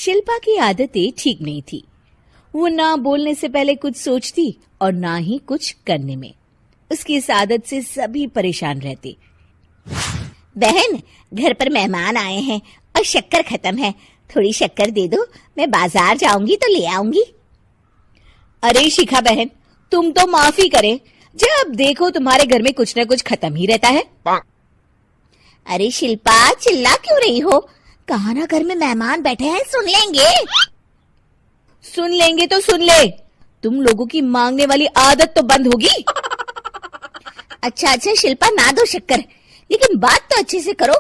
शिल्पा की आदतें ठीक नहीं थी। वो ना बोलने से पहले कुछ सोचती और ना ही कुछ करने में। उसकी इस आदत से सभी परेशान रहते। बहन, घर पर मेहमान आए हैं और शक्कर खत्म है, थोड़ी शक्कर दे दो, मैं बाजार जाऊंगी तो ले आऊंगी। अरे शिखा बहन, तुम तो माफी करे, जब देखो तुम्हारे घर में कुछ न कुछ खत्म ही रहता है। अरे शिल्पा, चिल्ला क्यों रही हो? कहा ना घर में मेहमान बैठे हैं, सुन लेंगे। सुन लेंगे तो सुन ले, तुम लोगों की मांगने वाली आदत तो बंद होगी। अच्छा शिल्पा, ना दो शक्कर, लेकिन बात तो अच्छे से करो।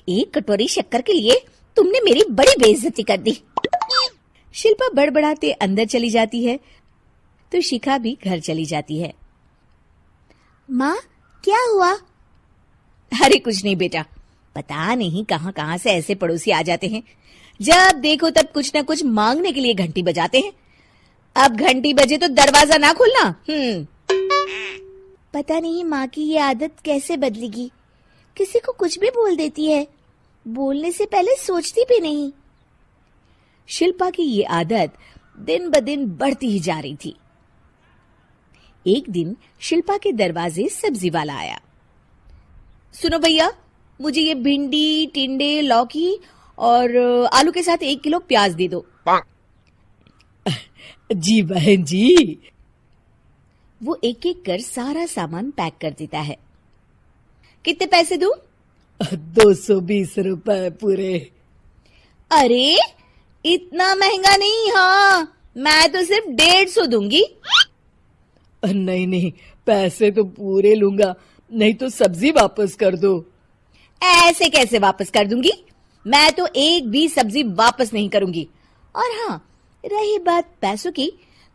एक कटोरी शक्कर के लिए तुमने मेरी बड़ी बेइज्जती कर दी। शिल्पा बड़बड़ाते अंदर चली जाती है तो शिखा भी घर चली जाती है। माँ, क्या हुआ? अरे कुछ नहीं बेटा, पता नहीं कहां कहां से ऐसे पड़ोसी आ जाते हैं, जब देखो तब कुछ न कुछ मांगने के लिए घंटी बजाते हैं। अब घंटी बजे तो दरवाजा ना खोलना। पता नहीं माँ की ये आदत कैसे बदलेगी, किसी को कुछ भी बोल देती है, बोलने से पहले सोचती भी नहीं। शिल्पा की ये आदत दिन ब दिन बढ़ती ही जा रही थी। एक दिन शिल्पा के दरवाजे सब्जी वाला आया। सुनो भैया, मुझे ये भिंडी, टिंडे, लौकी और आलू के साथ 1 किलो प्याज दे दो। जी बहन जी। वो एक एक कर सारा सामान पैक कर देता है। कितने पैसे दूं? 220 रुपए पूरे। अरे इतना महंगा नहीं, हाँ मैं तो सिर्फ 150 दूंगी। नहीं नहीं, पैसे तो पूरे लूंगा, नहीं तो सब्जी वापस कर दो। ऐसे कैसे वापस कर दूंगी? मैं तो एक भी सब्जी वापस नहीं करूंगी। और हाँ, रही बात पैसों की,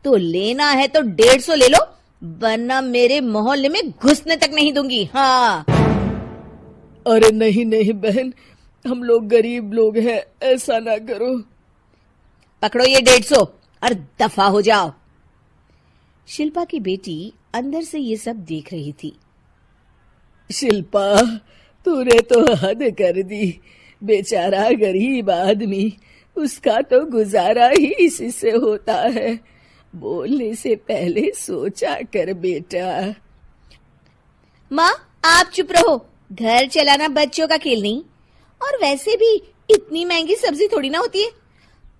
तो लेना है तो 150 ले लो, वरना मेरे मोहल्ले में घुसने तक नहीं दूंगी। हाँ। अरे नहीं नहीं बहन, हम लोग गरीब लोग हैं, ऐसा ना करो। पकड़ो ये 150 और दफा हो जाओ। शिल्पा की बेटी अंदर से ये सब देख रही थी। शिल्पा, तूने तो हद कर दी। बेचारा गरीब आदमी, उसका तो गुजारा ही इसी से होता है। बोलने से पहले सोचा कर बेटा। माँ आप चुप रहो, घर चलाना बच्चों का खेल नहीं, और वैसे भी इतनी महंगी सब्जी थोड़ी ना होती है।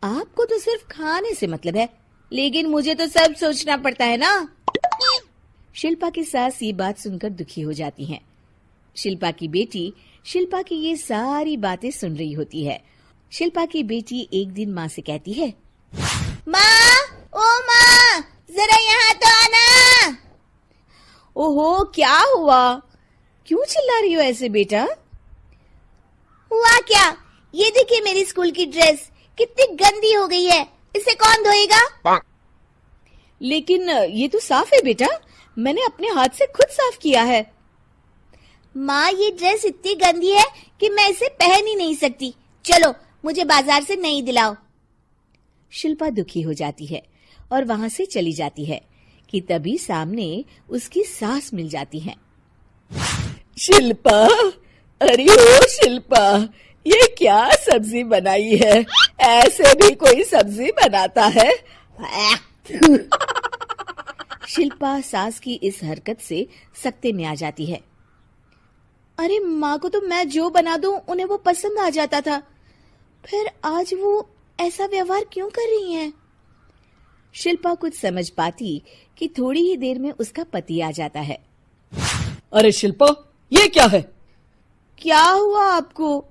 आपको तो सिर्फ खाने से मतलब है, लेकिन मुझे तो सब सोचना पड़ता है ना। शिल्पा की सास ये बात सुनकर दुखी हो जाती हैं। शिल्पा की बेटी शिल्पा की ये सारी बातें सुन रही होती है। शिल्पा की बेटी एक दिन माँ से कहती है, माँ, ओ माँ, जरा यहाँ तो आना। ओहो क्या हुआ, क्यों चिल्ला रही हो ऐसे बेटा? हुआ क्या, ये देखिए मेरी स्कूल की ड्रेस कितनी गंदी हो गई है, इसे कौन धोएगा? लेकिन ये तो साफ है बेटा, मैंने अपने हाथ से खुद साफ किया है। माँ, ये ड्रेस इतनी गंदी है कि मैं इसे पहन ही नहीं सकती, चलो मुझे बाजार से नई दिलाओ। शिल्पा दुखी हो जाती है और वहां से चली जाती है कि तभी सामने उसकी सास मिल जाती है। शिल्पा, अरे ओ शिल्पा, ये क्या सब्जी बनाई है? ऐसे भी कोई सब्जी बनाता है? शिल्पा सास की इस हरकत से सख्ते में आ जाती है। अरे माँ को तो मैं जो बना दूं उन्हें वो पसंद आ जाता था, फिर आज वो ऐसा व्यवहार क्यों कर रही हैं? शिल्पा कुछ समझ पाती कि थोड़ी ही देर में उसका पति आ जाता है। अरे शिल्पा, ये क्या है? क्या हुआ आपको?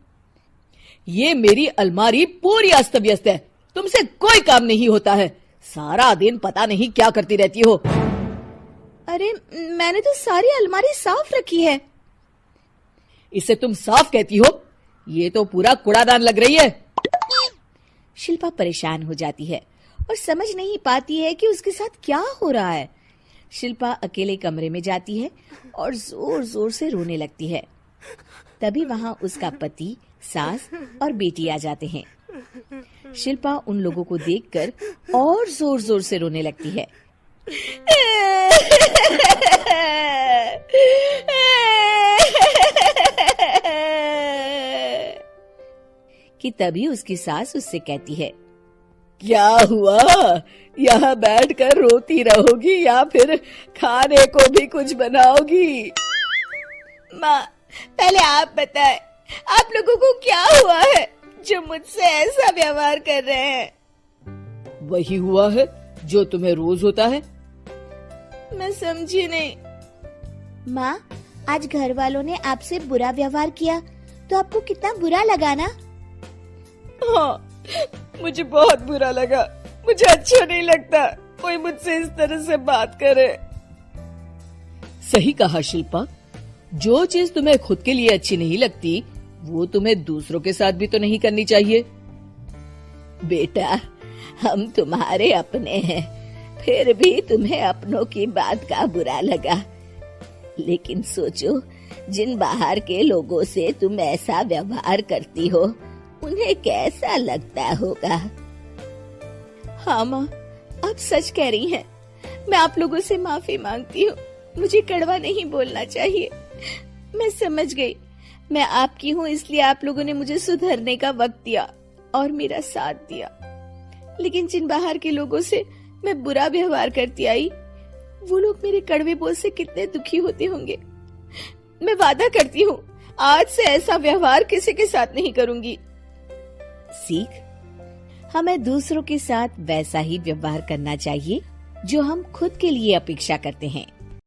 ये मेरी अलमारी पूरी अस्त व्यस्त है, तुमसे कोई काम नहीं होता है, सारा दिन पता नहीं क्या करती रहती हो। अरे मैंने तो सारी अलमारी साफ रखी है। इसे तुम साफ कहती हो? ये तो पूरा कूड़ादान लग रही है। शिल्पा परेशान हो जाती है और समझ नहीं पाती है कि उसके साथ क्या हो रहा है। शिल्पा अकेले कमरे में जाती है और जोर जोर से रोने लगती है। तभी वहां उसका पति, सास और बेटी आ जाते हैं। शिल्पा उन लोगों को देखकर और जोर जोर से रोने लगती है। कि तभी उसकी सास उससे कहती है, क्या हुआ? यहाँ बैठकर रोती रहोगी या फिर खाने को भी कुछ बनाओगी? माँ, पहले आप बताएं, आप लोगों को क्या हुआ है जो मुझसे ऐसा व्यवहार कर रहे हैं? वही हुआ है जो तुम्हें रोज होता है। मैं समझी नहीं। माँ, आज घर वालों ने आपसे बुरा व्यवहार किया तो आपको कितना बुरा लगा ना? हाँ, मुझे बहुत बुरा लगा। मुझे अच्छा नहीं लगता कोई मुझसे इस तरह से बात करे। सही कहा शिल्पा, जो चीज तुम्हें खुद के लिए अच्छी नहीं लगती वो तुम्हें दूसरों के साथ भी तो नहीं करनी चाहिए। बेटा, हम तुम्हारे अपने हैं, फिर भी तुम्हें अपनों की बात का बुरा लगा। लेकिन सोचो, जिन बाहर के लोगों से तुम ऐसा व्यवहार करती हो उन्हें कैसा लगता होगा। हाँ माँ, आप सच कह रही हैं। मैं आप लोगों से माफी मांगती हूँ। मुझे कड़वा नहीं बोलना चाहिए। मैं समझ गई। मैं आपकी हूँ इसलिए आप लोगों ने मुझे सुधरने का वक्त दिया और मेरा साथ दिया। लेकिन जिन बाहर के लोगों से मैं बुरा व्यवहार करती आई, वो लोग मेरे कड़वे बोल से कितने दुखी होते होंगे। मैं वादा करती हूँ आज से ऐसा व्यवहार किसी के साथ नहीं करूंगी। सीख, हमें दूसरों के साथ वैसा ही व्यवहार करना चाहिए जो हम खुद के लिए अपेक्षा करते हैं।